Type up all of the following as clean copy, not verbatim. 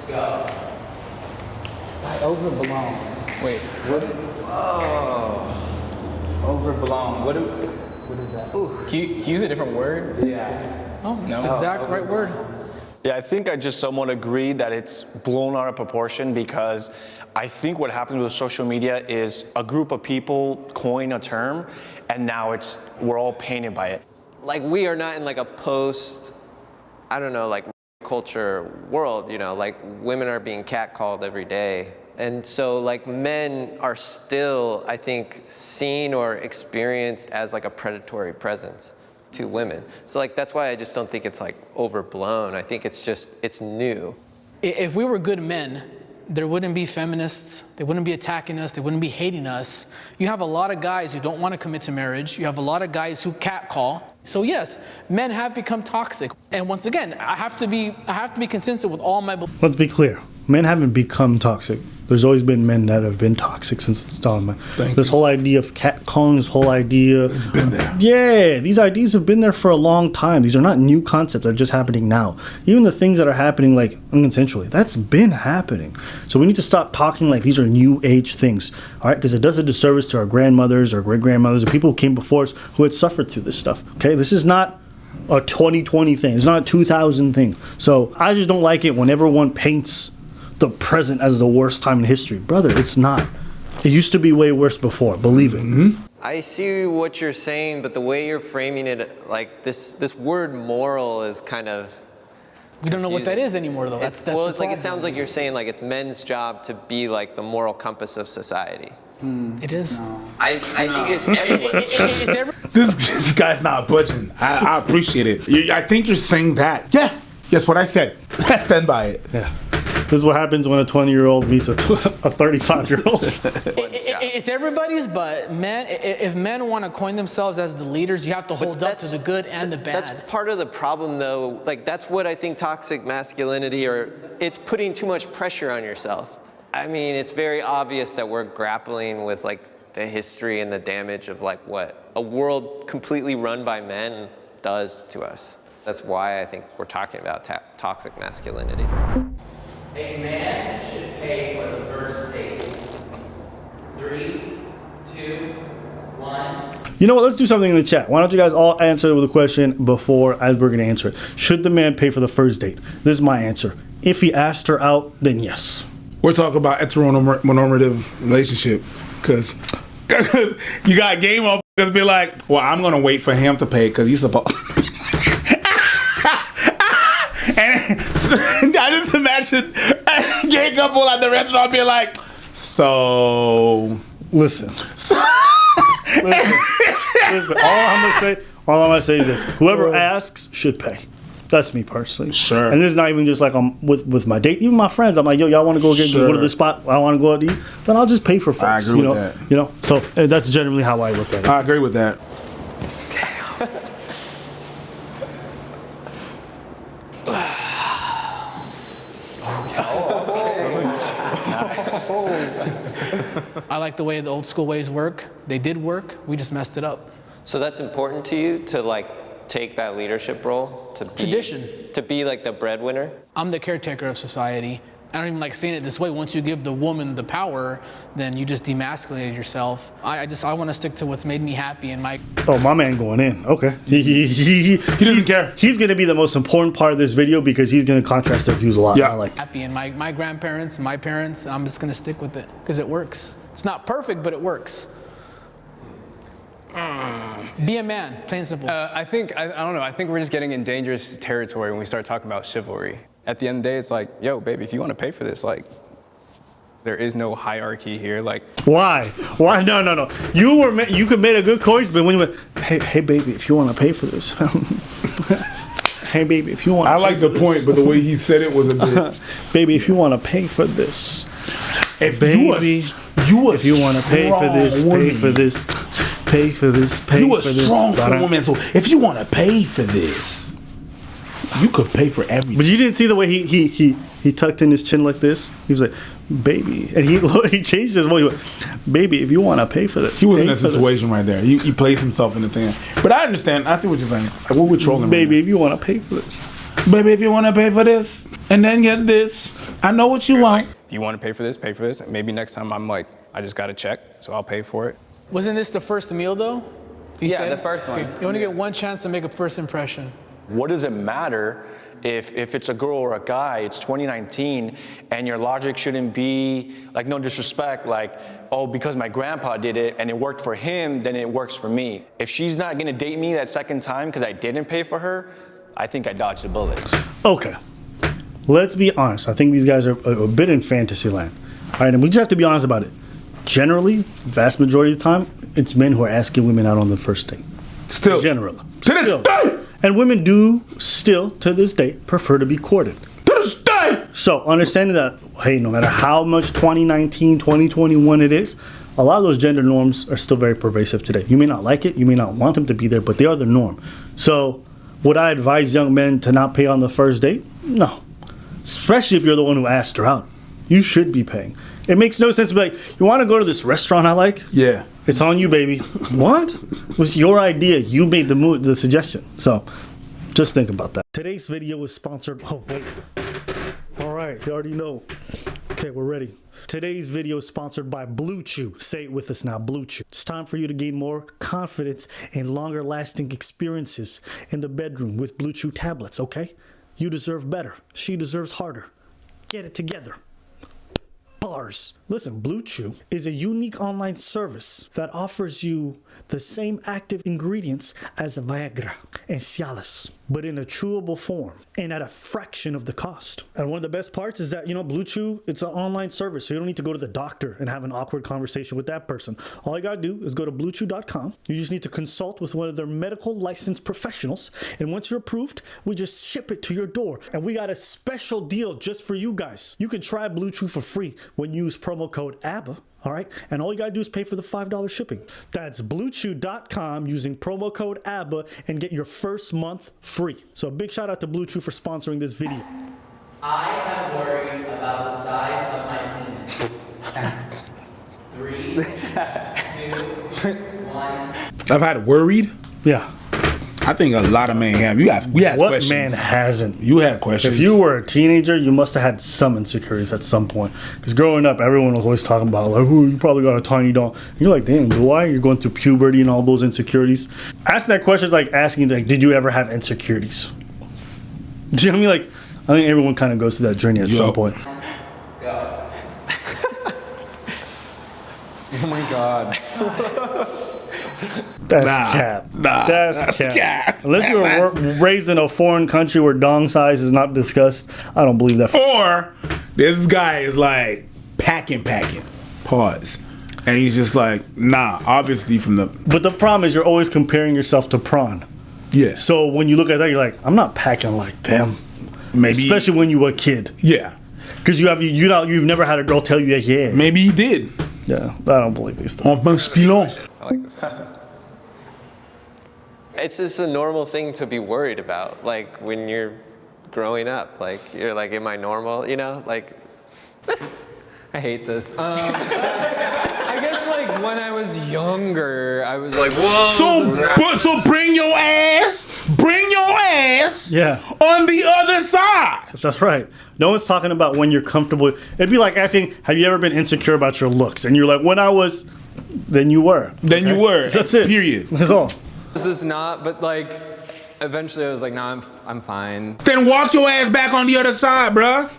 Go. I overblown. Wait, what? Overblown. What is that? Ooh. Can you use a different word? Yeah. Oh, that's the exact right word. Yeah, I think I just somewhat agree that it's blown out of proportion because I think what happens with social media is a group of people coin a term and now we're all painted by it. Like we are not in like a post, I don't know, like culture world, you know, like women are being catcalled every day. And so like men are still, I think, seen or experienced as like a predatory presence to women. So like that's why I just don't think it's like overblown. I think it's new. If we were good men, there wouldn't be feminists, they wouldn't be attacking us, they wouldn't be hating us. You have a lot of guys who don't want to commit to marriage. You have a lot of guys who catcall. So yes, men have become toxic. And once again, I have to be consistent with all my beliefs. Let's be clear. Men haven't become toxic. There's always been men that have been toxic since the dawn. This whole idea of catcalling, this whole idea. It's been there. Yeah, these ideas have been there for a long time. These are not new concepts that are just happening now. Even the things that are happening like unconsensually, that's been happening. So we need to stop talking like these are new age things, all right? Because it does a disservice to our grandmothers, our great-grandmothers, and people who came before us who had suffered through this stuff, okay? This is not a 2020 thing. It's not a 2000 thing. So I just don't like it when everyone paints the present as the worst time in history. Brother, it's not. It used to be way worse before, believe it. Mm-hmm. I see what you're saying, but the way you're framing it, like this word moral is kind of... We don't know what that is anymore though. That's well, it's like, it sounds like you're saying like it's men's job to be like the moral compass of society. It is. No. I think it's everywhere. This guy's not budging. I appreciate it. I think you're saying that. Yeah, that's what I said. I stand by it. Yeah. This is what happens when a 20-year-old meets a 35-year-old. It's everybody's, but men, if men want to coin themselves as the leaders, you have to hold up to the good and the bad. That's part of the problem, though. Like, that's what I think toxic masculinity, or it's putting too much pressure on yourself. I mean, it's very obvious that we're grappling with, like, the history and the damage of, like, what a world completely run by men does to us. That's why I think we're talking about toxic masculinity. A man should pay for the first date. 3, 2, 1. You know what? Let's do something in the chat. Why don't you guys all answer with a question before as we're going to answer it. Should the man pay for the first date? This is my answer. If he asked her out, then yes. We're talking about heteronormative relationship because you got gay motherfuckers be like, well, I'm going to wait for him to pay because he's supposed... And I just imagine a gay couple at the restaurant being like, so... Listen. Listen. All I'm gonna say is this. Whoever asks should pay. That's me personally. Sure. And this is not even just like I'm with my date. Even my friends, I'm like, yo, y'all want to go go to this spot? I want to go out to eat. Then I'll just pay for folks. I agree with that. You know, so that's generally how I look at it. I agree with that. I like the way the old school ways work. They did work. We just messed it up. So that's important to you to like take that leadership role to be, tradition, to be like the breadwinner. I'm the caretaker of society. I don't even like saying it this way. Once you give the woman the power, then you just demasculated yourself. I want to stick to what's made me happy and my... Oh, my man going in. Okay. He doesn't care. He's going to be the most important part of this video because he's going to contrast their views a lot. Yeah. I like happy and my grandparents, my parents, I'm just going to stick with it because it works. It's not perfect, but it works. Be a man, plain and simple. I don't know. I think we're just getting in dangerous territory when we start talking about chivalry. At the end of the day, it's like, yo, baby, if you want to pay for this, like, there is no hierarchy here. Like, why? No. You could make a good choice, but when you went, hey, baby, if you want to pay for this, hey, baby, if you want. I like the point, but the way he said it was a bit. Baby, if you want to pay for this, if baby, if you want to pay for this, pay for this, pay for this, pay for this. You a strong woman, so if you want to pay for this. You could pay for everything. But you didn't see the way he tucked in his chin like this? He was like, baby. And he changed his voice. He went, baby, if you want to pay for this. He was in a situation right there. He placed himself in the thing. But I understand. I see what you're saying. Like, what we're trolling. Baby, if you want to pay for this. Baby, if you want to pay for this. And then get this. I know what you want. If you want to pay for this, pay for this. Maybe next time I'm like, I just got a check, so I'll pay for it. Wasn't this the first meal though? You Yeah, said? the first one. Okay, you only get one chance to make a first impression. What does it matter if it's a girl or a guy? It's 2019, and your logic shouldn't be, like, no disrespect, like, oh, because my grandpa did it and it worked for him, then it works for me. If she's not gonna date me that second time because I didn't pay for her, I think I dodged a bullet. Okay, let's be honest. I think these guys are a bit in fantasy land. All right, and we just have to be honest about it. Generally, vast majority of the time, it's men who are asking women out on the first date. Still. Generally. To this day. And women do still, to this day, prefer to be courted. To this day. So understanding that, hey, no matter how much 2019, 2021 it is, a lot of those gender norms are still very pervasive today. You may not like it, you may not want them to be there, but they are the norm. So would I advise young men to not pay on the first date? No. Especially if you're the one who asked her out. You should be paying. It makes no sense to be like, you want to go to this restaurant I like? Yeah. It's on you, baby. What? It was your idea. You made the suggestion. So just think about that. Today's video is sponsored. Oh, wait. All right. You already know. Okay, we're ready. Today's video is sponsored by BlueChew. Say it with us now, BlueChew. It's time for you to gain more confidence and longer lasting experiences in the bedroom with BlueChew tablets, okay? You deserve better. She deserves harder. Get it together. Bars. Listen, BlueChew is a unique online service that offers you the same active ingredients as Viagra and Cialis, but in a chewable form and at a fraction of the cost. And one of the best parts is that, BlueChew, it's an online service, so you don't need to go to the doctor and have an awkward conversation with that person. All you gotta do is go to BlueChew.com. You just need to consult with one of their medical licensed professionals, and once you're approved, we just ship it to your door. And we got a special deal just for you guys. You can try BlueChew for free when you use promo code ABBA. All right, and all you gotta do is pay for the $5 shipping. That's BlueChew.com using promo code ABBA and get your first month free. So a big shout out to BlueChew for sponsoring this video. I have worried about the size of my penis. 3, 2, 1. I've had worried. Yeah. I think a lot of men have. We had What questions. man hasn't? You had questions. If you were a teenager, you must have had some insecurities at some point. Because growing up, everyone was always talking about, like, oh, you probably got a tiny dong. And you're like, damn, do I? You're going through puberty and all those insecurities. Asking that question is like asking, like, did you ever have insecurities? Do you know what I mean? Like, I think everyone kind of goes through that journey at some point. Go. Oh my God. That's Nah, cap. nah, That's that's cap. Unless you were raised in a foreign country where dong size is not discussed, I don't believe that. Or this guy is like packing. Pause. And he's just like, nah, obviously from the. But the problem is you're always comparing yourself to prawn. Yeah. So when you look at that, you're like, I'm not packing like them. Maybe. Especially when you were a kid. Yeah. Because you've never had a girl tell you that, yeah. Maybe he did. Yeah, I don't believe these things. En masculin. I like this. It's just a normal thing to be worried about, like when you're growing up. Like you're like, am I normal? Like. I hate this. I guess like when I was younger, I was like, whoa. So bring your ass Yeah, on the other side. that's right. No one's talking about when you're comfortable. It'd be like asking, have you ever been insecure about your looks? And you're like, when I was, then you were. Then you were. That's it. Period. That's all. This is not, but like, eventually I was like, nah, I'm fine. Then walk your ass back on the other side, bruh.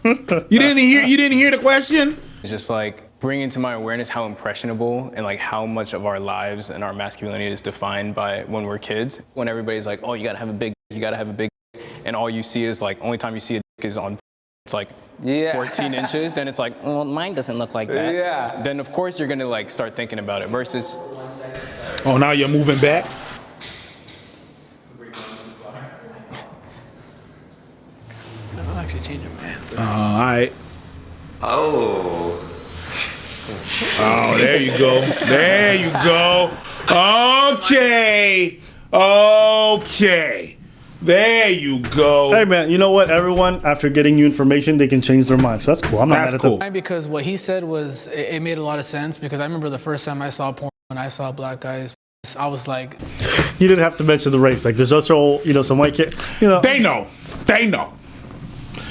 You didn't hear the question? It's just like bringing to my awareness how impressionable and like how much of our lives and our masculinity is defined by when we're kids. When everybody's like, oh, you gotta have a big, and all you see is like, only time you see a dick is on, it's like 14 inches, then it's like, well, mine doesn't look like that. Yeah. Then of course you're gonna like start thinking about it versus. Oh, now you're moving back? I'll actually change my answer. All right. Oh. Oh, there you go. There you go. Okay. There you go. Hey man, you know what? Everyone, after getting you information, they can change their mind. So that's cool. I'm not mad at cool. them. Because what he said was, it made a lot of sense, because I remember the first time I saw porn, when I saw black guys, I was like, You didn't have to mention the race. Like there's also, some white kid. They know.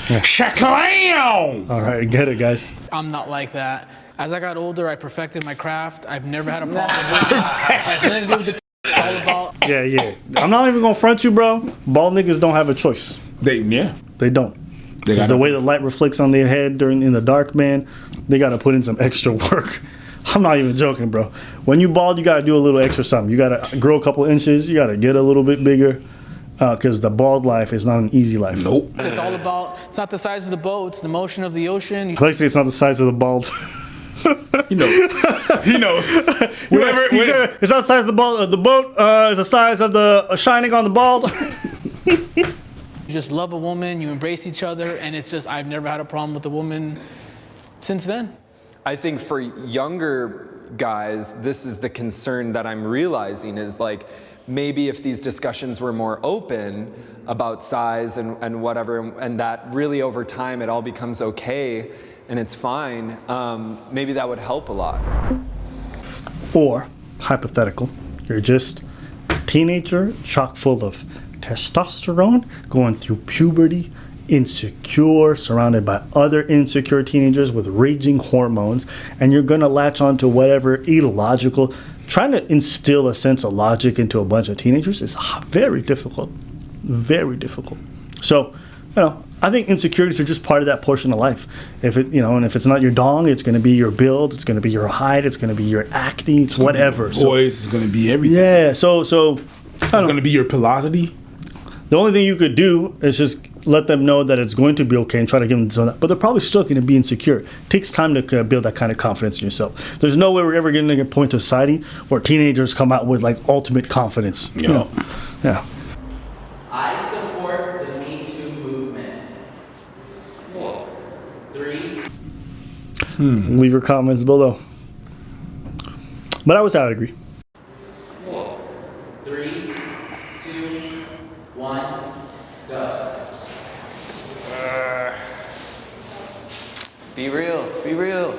Shaklam! All right, get it, guys. I'm not like that. As I got older, I perfected my craft. I've never had a problem with it. Has nothing to do with the it's all about. Yeah. I'm not even gonna front you, bro. Bald niggas don't have a choice. They don't. Because the way the light reflects on their head in the dark, man, they gotta put in some extra work. I'm not even joking, bro. When you bald, you gotta do a little extra something. You gotta grow a couple inches. You gotta get a little bit bigger. Because the bald life is not an easy life. Nope. It's all about, it's not the size of the boat, it's the motion of the ocean. Basically, it's not the size of the bald. He knows. It's not the size of the bald. The boat is the size of the shining on the bald. You just love a woman, you embrace each other, and it's just, I've never had a problem with a woman since then. I think for younger guys, this is the concern that I'm realizing is like, maybe if these discussions were more open about size and whatever, and that really over time it all becomes okay and it's fine, maybe that would help a lot. Or, hypothetical, you're just a teenager chock full of testosterone, going through puberty, insecure, surrounded by other insecure teenagers with raging hormones, and you're gonna latch on to whatever illogical. Trying to instill a sense of logic into a bunch of teenagers is very difficult. Very difficult. So, I think insecurities are just part of that portion of life. If it, and if it's not your dong, it's going to be your build, it's going to be your height, it's going to be your acne, it's whatever. Boys, it's going to be everything. Yeah, so it's going to be your pilosity. The only thing you could do is just let them know that it's going to be okay and try to give them some of that. But they're probably still going to be insecure. It takes time to build that kind of confidence in yourself. There's no way we're ever going to get a point to society where teenagers come out with like ultimate confidence. Yeah. Yeah. I support the MeToo movement. 3. Leave your comments below. But I would say I would agree. 3, 2, 1, go. Be real. Be real.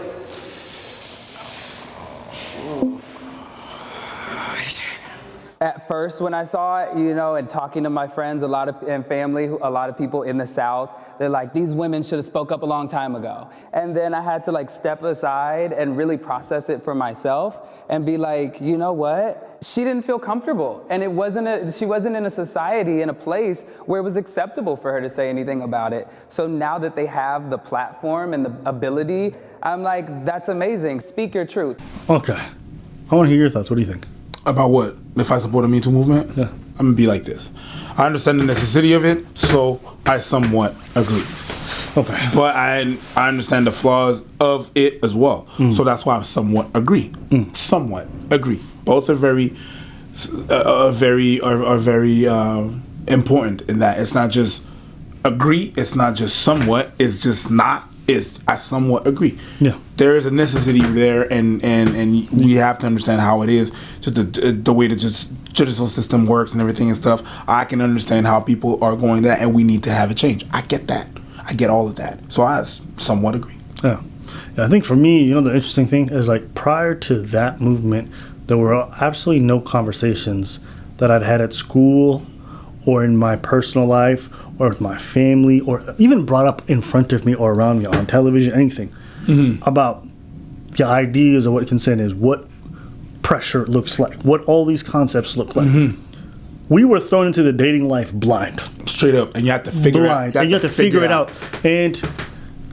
At first, when I saw it, and talking to my friends, and family, a lot of people in the South, they're like, these women should have spoke up a long time ago. And then I had to step aside and really process it for myself and be like, you know what? She didn't feel comfortable. And she wasn't in a society, in a place where it was acceptable for her to say anything about it. So now that they have the platform and the ability, I'm like, that's amazing. Speak your truth. Okay. I want to hear your thoughts. What do you think? About what? If I support the MeToo movement? Yeah. I'm going to be like this. I understand the necessity of it, so I somewhat agree. Okay. But I understand the flaws of it as well. So that's why I somewhat agree. Somewhat agree. Both are very important in that it's not just agree, it's not just somewhat, it's just not. I somewhat agree. Yeah. There is a necessity there, and we have to understand how it is. Just the way the judicial system works and everything and stuff. I can understand how people are going that, and we need to have a change. I get that. I get all of that. So I somewhat agree. Yeah. I think for me, the interesting thing is prior to that movement, there were absolutely no conversations that I'd had at school or in my personal life or with my family or even brought up in front of me or around me on television, anything about the ideas of what consent is, what pressure looks like, what all these concepts look like. We were thrown into the dating life blind. Straight up. And you have to figure it out. And you have to figure it out. And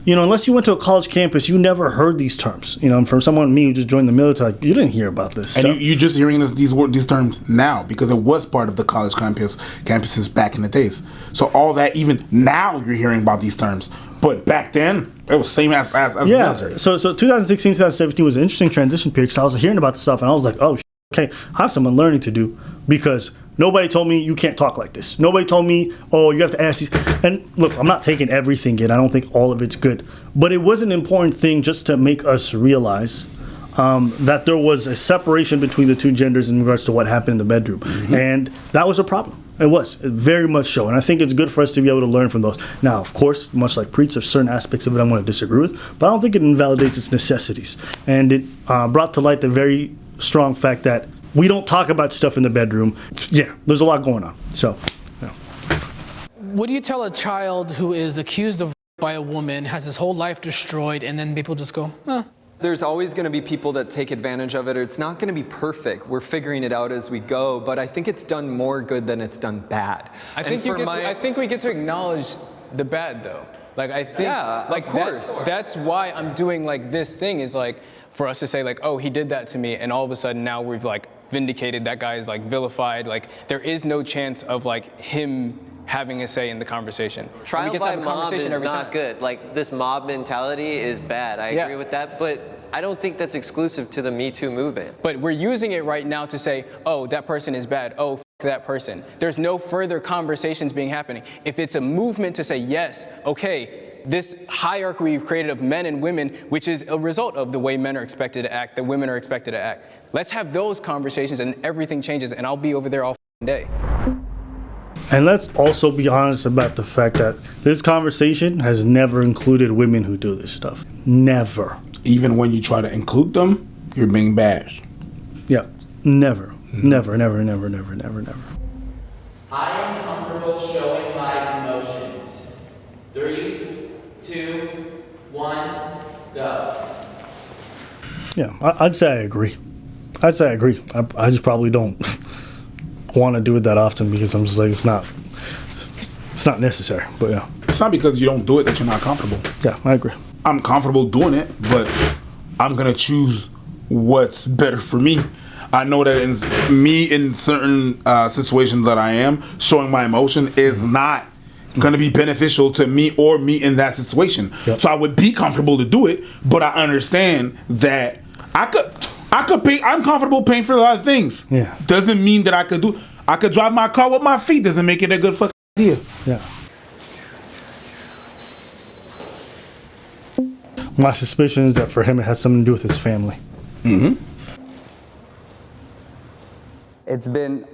unless you went to a college campus, you never heard these terms. From someone me who just joined the military, you didn't hear about this stuff. And you're just hearing these terms now because it was part of the college campuses back in the days. So all that, even now, you're hearing about these terms. But back then, it was same as the military. So 2016, 2017 was an interesting transition period because I was hearing about this stuff and I was like, oh, okay, I have some unlearning to do because nobody told me you can't talk like this. Nobody told me, oh, you have to ask these. And look, I'm not taking everything in. I don't think all of it's good. But it was an important thing just to make us realize that there was a separation between the two genders in regards to what happened in the bedroom. And that was a problem. It was very much so. And I think it's good for us to be able to learn from those. Now, of course, much like Preach, there's certain aspects of it I'm going to disagree with. But I don't think it invalidates its necessities. And it brought to light the very strong fact that we don't talk about stuff in the bedroom. Yeah, there's a lot going on. So, What do you tell a child who is accused of by a woman, has his whole life destroyed, and then people just go, There's always going to be people that take advantage of it. It's not going to be perfect. We're figuring it out as we go, but I think it's done more good than it's done bad. I think we get to acknowledge the bad though. Like I think, like of course. That's why I'm doing like this thing is like for us to say like, oh, he did that to me, and all of a sudden now we've like vindicated that guy is like vilified. Like there is no chance of like him having a say in the conversation. Trial by mob is not good. Like this mob mentality is bad. I agree with that, but I don't think that's exclusive to the Me Too movement. But we're using it right now to say, oh, that person is bad. Oh, f that person. There's no further conversations being happening. If it's a movement to say, yes, okay, this hierarchy we've created of men and women, which is a result of the way men are expected to act, that women are expected to act. Let's have those conversations and everything changes, and I'll be over there all day. And let's also be honest about the fact that this conversation has never included women who do this stuff. Never. Even when you try to include them, you're being bashed. Yeah, never. Never, never, never, never, never, never. I am comfortable showing my emotions. 3, 2, 1, go. Yeah, I'd say I agree. I just probably don't want to do it that often because I'm just like, it's not necessary, but yeah. It's not because you don't do it that you're not comfortable. Yeah, I agree. I'm comfortable doing it, but I'm going to choose what's better for me. I know that in certain situations that I am, showing my emotion is not going to be beneficial to me or me in that situation. Yep. So I would be comfortable to do it, but I understand that I could pay. I'm comfortable paying for a lot of things. Yeah. Doesn't mean that I could drive my car with my feet. Doesn't make it a good fucking idea. Yeah. My suspicion is that for him it has something to do with his family. Mm-hmm. It's been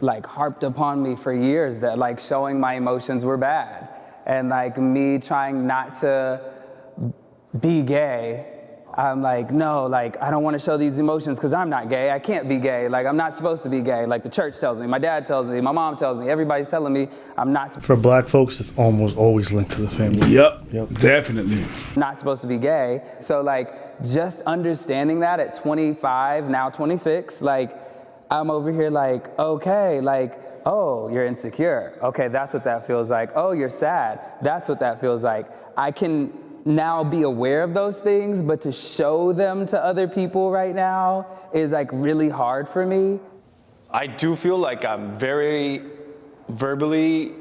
like harped upon me for years that like showing my emotions were bad, and like me trying not to be gay. I'm like, no, like I don't want to show these emotions because I'm not gay. I can't be gay. Like I'm not supposed to be gay. Like the church tells me, my dad tells me, my mom tells me, everybody's telling me I'm not. For black folks, it's almost always linked to the family. Yep. Definitely. Not supposed to be gay. So like just understanding that at 25, now 26, like I'm over here like, okay, like, oh, you're insecure. Okay, that's what that feels like. Oh, you're sad. That's what that feels like. I can now be aware of those things, but to show them to other people right now is like really hard for me. I do feel like I'm very verbally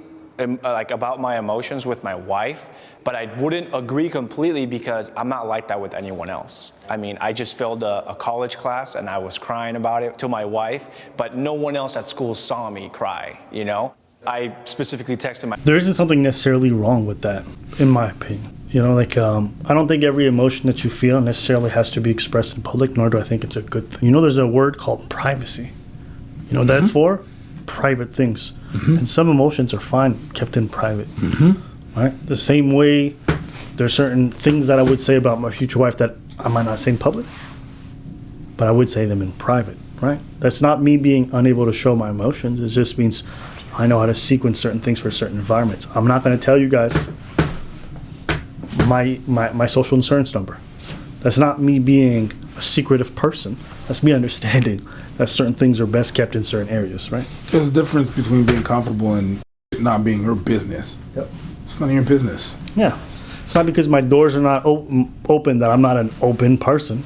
like about my emotions with my wife, but I wouldn't agree completely because I'm not like that with anyone else. I mean, I just failed a college class and I was crying about it to my wife, but no one else at school saw me cry, you know? I specifically texted my... There isn't something necessarily wrong with that, in my opinion. You know, like, I don't think every emotion that you feel necessarily has to be expressed in public, nor do I think it's a good thing. You know, there's a word called privacy. You know what that's for? Private things. And some emotions are fine kept in private. Right? The same way there's certain things that I would say about my future wife that I might not say in public, but I would say them in private, right? That's not me being unable to show my emotions. It just means I know how to sequence certain things for certain environments. I'm not going to tell you guys my social insurance number. That's not me being a secretive person. That's me understanding that certain things are best kept in certain areas, right? There's a difference between being comfortable and not being your business. Yep. It's none of your business. Yeah. It's not because my doors are not open that I'm not an open person.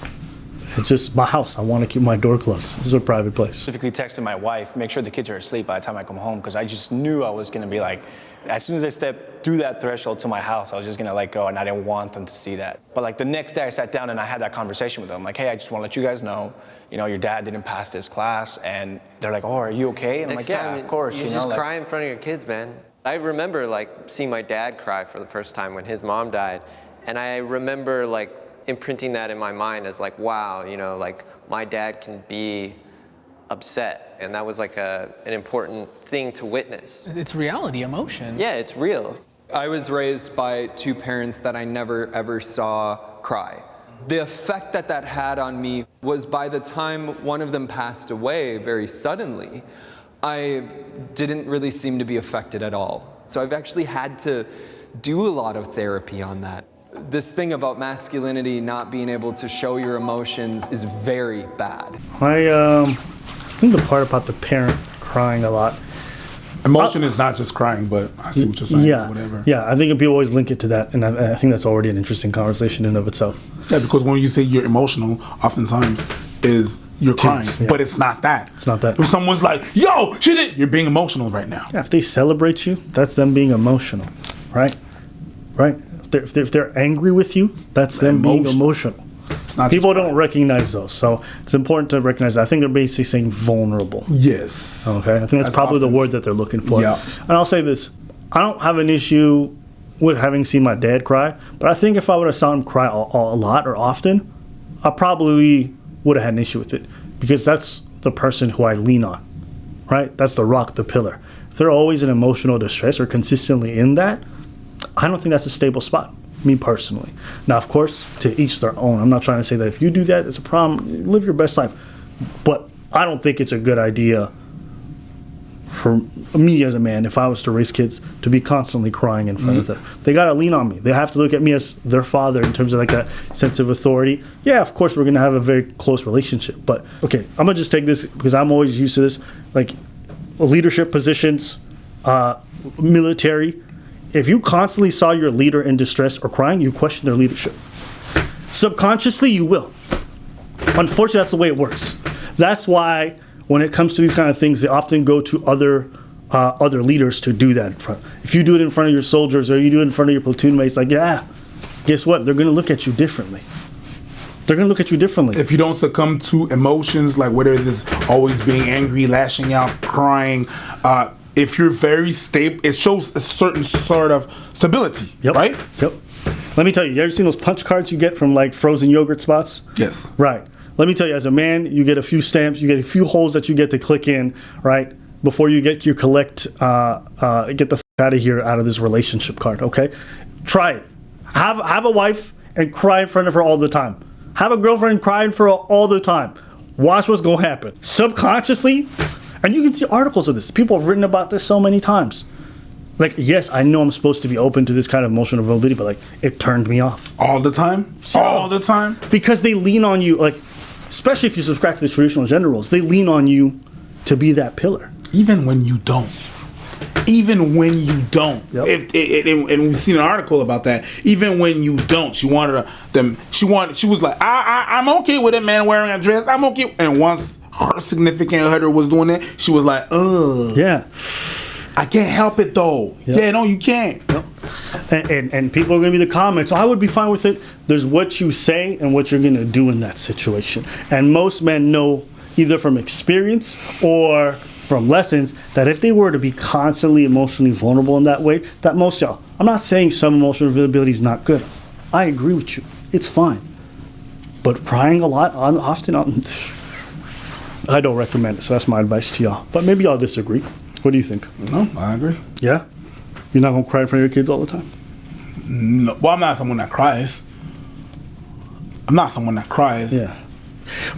It's just my house. I want to keep my door closed. This is a private place. Specifically texted my wife, make sure the kids are asleep by the time I come home, because I just knew I was going to be like, as soon as I stepped through that threshold to my house, I was just going to let go, and I didn't want them to see that. But like the next day I sat down and I had that conversation with them. Like, hey, I just want to let you guys know, you know, your dad didn't pass this class. And they're like, oh, are you okay? And I'm like, yeah, of course. You just cry in front of your kids, man. I remember like seeing my dad cry for the first time when his mom died. And I remember like imprinting that in my mind as like, wow, you know, like my dad can be upset. And that was like an important thing to witness. It's reality, emotion. Yeah, it's real. I was raised by two parents that I never ever saw cry. The effect that that had on me was by the time one of them passed away very suddenly, I didn't really seem to be affected at all. So I've actually had to do a lot of therapy on that. This thing about masculinity not being able to show your emotions is very bad. I think the part about the parent crying a lot. Emotion is not just crying, but I see what you're saying. Yeah, Whatever. yeah. I think people always link it to that, and I think that's already an interesting conversation in and of itself. Yeah, because when you say you're emotional, oftentimes is you're crying, yeah. but it's not that. It's not that. If someone's like, "Yo, shit it," you're being emotional right now. Yeah, if they celebrate you, that's them being emotional, right? Right. If they're angry with you, that's them being emotional. People don't recognize those, so it's important to recognize that. I think they're basically saying vulnerable. Yes. Okay, I think that's probably the word that they're looking for. Yeah. And I'll say this: I don't have an issue with having seen my dad cry, but I think if I would have saw him cry a lot or often, I probably would have had an issue with it, because that's the person who I lean on, right? That's the rock, the pillar. If they're always in emotional distress or consistently in that, I don't think that's a stable spot, me personally. Now, of course, to each their own. I'm not trying to say that if you do that, it's a problem. Live your best life. But I don't think it's a good idea for me as a man, if I was to raise kids, to be constantly crying in front of them. They got to lean on me. They have to look at me as their father in terms of like that sense of authority. Yeah, of course, we're going to have a very close relationship. But, okay, I'm going to just take this because I'm always used to this. Like, leadership positions, military. If you constantly saw your leader in distress or crying, you question their leadership. Subconsciously, you will. Unfortunately, that's the way it works. That's why when it comes to these kind of things, they often go to other leaders to do that in front. If you do it in front of your soldiers or you do it in front of your platoon mates, like, yeah, guess what? They're going to look at you differently. They're going to look at you differently. If you don't succumb to emotions, like whether it's always being angry, lashing out, crying, if you're very stable, it shows a certain sort of stability, right? Yep. Let me tell you ever seen those punch cards you get from like frozen yogurt spots? Yes. Right. Let me tell you, as a man, you get a few stamps, you get a few holes that you get to click in, right? Before you get your get the out of here, out of this relationship card, okay? Try it. Have a wife and cry in front of her all the time. Have a girlfriend crying for her all the time. Watch what's going to happen. Subconsciously, and you can see articles of this. People have written about this so many times. Like, yes, I know I'm supposed to be open to this kind of emotional vulnerability, but like, it turned me off. All the time? All the time? Because they lean on you, like, especially if you subscribe to the traditional gender roles, they lean on you to be that pillar. Even when you don't. Even when you don't. Yep. And we've seen an article about that. Even when you don't, she wanted them. She was like, I'm okay with a man wearing a dress. I'm okay. And once her significant other was doing it, she was like, ugh. Yeah. I can't help it though. Yep. Yeah, no, you can't. Yep. And people are going to be the comments. I would be fine with it. There's what you say and what you're going to do in that situation. And most men know either from experience or from lessons that if they were to be constantly emotionally vulnerable in that way, that most y'all, I'm not saying some emotional availability is not good. I agree with you. It's fine. But crying a lot, often, I don't recommend it. So that's my advice to y'all. But maybe y'all disagree. What do you think? No, I agree. Yeah? You're not going to cry in front of your kids all the time? No. Well, I'm not someone that cries. Yeah.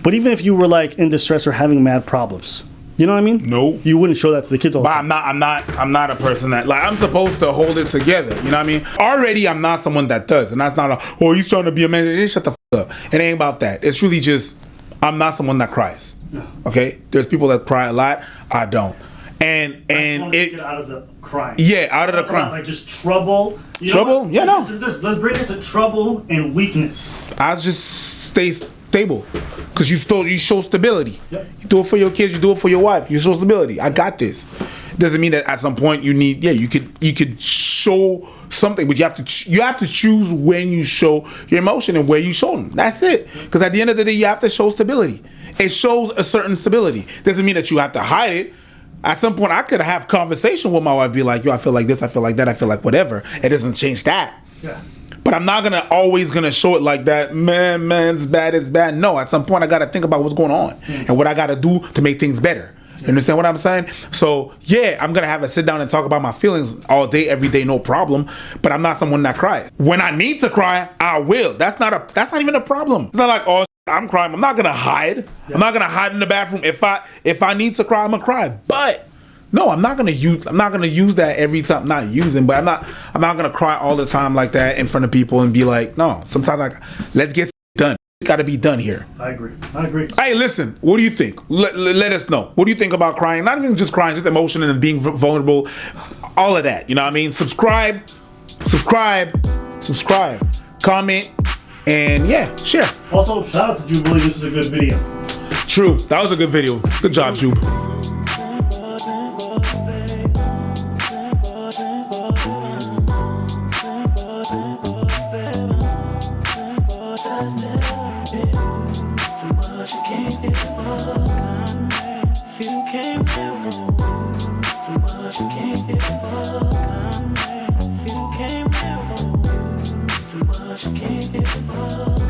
But even if you were like in distress or having mad problems, you know what I mean? No. You wouldn't show that to the kids all the time. I'm not a person that, like, I'm supposed to hold it together. You know what I mean? Already, I'm not someone that does. And that's not he's trying to be a man. Hey, shut the f up. It ain't about that. It's really just, I'm not someone that cries. Okay? There's people that cry a lot. I don't. And it get out of the crying. Yeah, out of the crying. Like just trouble. Trouble? Yeah, no. Let's bring it to trouble and weakness. I just stay stable, because you show stability. Yep. You do it for your kids. You do it for your wife. You show stability. I got this. Doesn't mean that at some point you need. Yeah, you could show something, but you have to choose when you show your emotion and where you show them. That's it. Because at the end of the day, you have to show stability. It shows a certain stability. Doesn't mean that you have to hide it. At some point, I could have conversation with my wife, be like, yo, I feel like this, I feel like that, I feel like whatever. It doesn't change that. Yeah. But I'm not always gonna show it like that. Man's bad is bad. No, at some point I gotta think about what's going on and what I gotta do to make things better. You understand what I'm saying? So yeah, I'm gonna have to sit down and talk about my feelings all day, every day, no problem. But I'm not someone that cries. When I need to cry, I will. That's not even a problem. It's not like, oh, I'm crying. I'm not gonna hide. Yeah. I'm not gonna hide in the bathroom. If I need to cry, I'm gonna cry. But No, I'm not gonna use that every time. Not using, but I'm not gonna cry all the time like that in front of people and be like, no. Sometimes like, let's get done. It got to be done here. I agree. Hey, listen. What do you think? Let us know. What do you think about crying? Not even just crying, just emotion and being vulnerable. All of that. You know what I mean? Subscribe. Comment. And yeah, share. Also, shout out to Jubilee. This is a good video. True. That was a good video. Good job, Jube. You can't